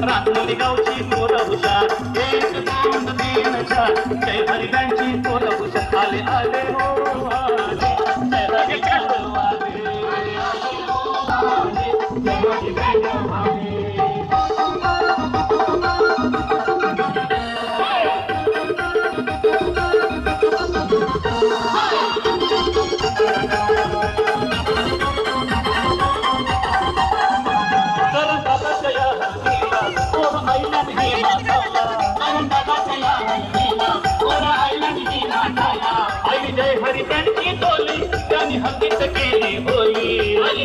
रांगोळी गावची पोर हुशार, एक दोन तीन चार, जय हरी बँडची पोर हुशार. आले आले हो आले, जय हरी बँड वाले, आले आले हो आले, जय हरी बँड वाले. जय हरी बँडची टोली त्यांनी हकीत केली होली,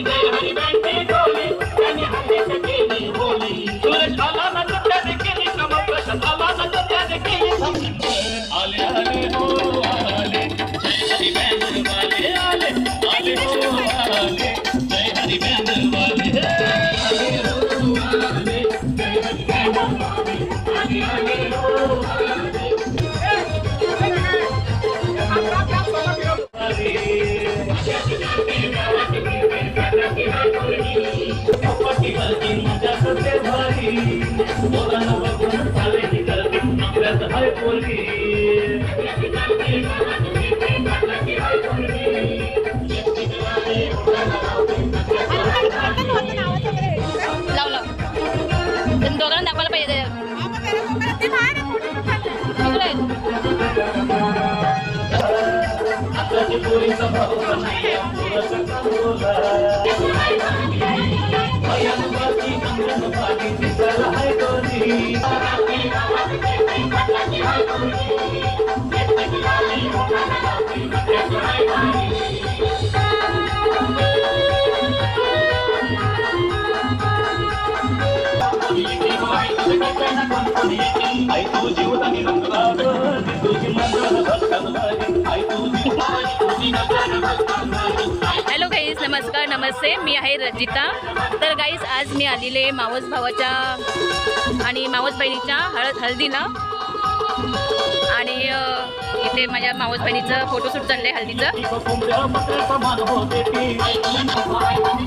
जय हरी बँडची टोली त्यांनी हकीत केली होली. सुरेश आला ना तर त्याने केली कमकश, आला ना तर त्याने केली. आले आले हो आले, जय हरी बँड वाले, आले आले हो आले, जय हरी बँड वाले, आले हो आले, जय हरी बँड वाले, आले आले हो आले. दोघांना दाखवायला पाहिजे. हॅलो गाईज, नमस्कार नमस्ते. मी आहे रजिता. तर गाईज आज मी आलेले मावस भावाच्या आणि मावस बहिणीच्या हळदीला, आणि इथे माझ्या मावस बहिणीचं फोटोशूट चाललंय हळदीचं.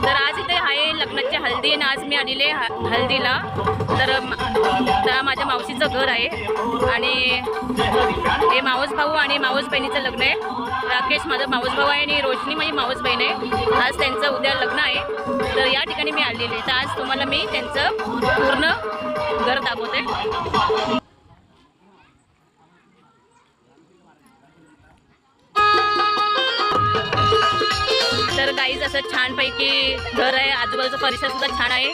तर आज इथे आहे लग्नाची हळदी आणि आज मी आलेले हळदीला. तर माझ्या मावशीचं घर आहे आणि हे मावस भाऊ आणि मावस बहिणीचं लग्न आहे. राकेश माझा मावस भाऊ आहे आणि रोशनी माझी मावस बहीण आहे. आज त्यांचं उद्या लग्न आहे. तर या ठिकाणी मी आलेले. तर आज तुम्हाला मी त्यांचं पूर्ण घर दाखवते. तर गाईज असं छानपैकी घर आहे. आजूबाजूचा परिसर सुद्धा छान आहे.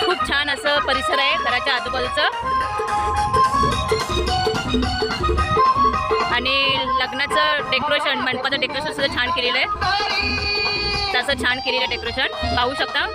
खूप छान असं परिसर आहे घराच्या आजूबाजूचं. आणि लग्नाचं डेकोरेशन, मंडपाचं डेकोरेशन सुद्धा छान केलेलं आहे. तसं छान केलेलं डेकोरेशन पाहू शकता.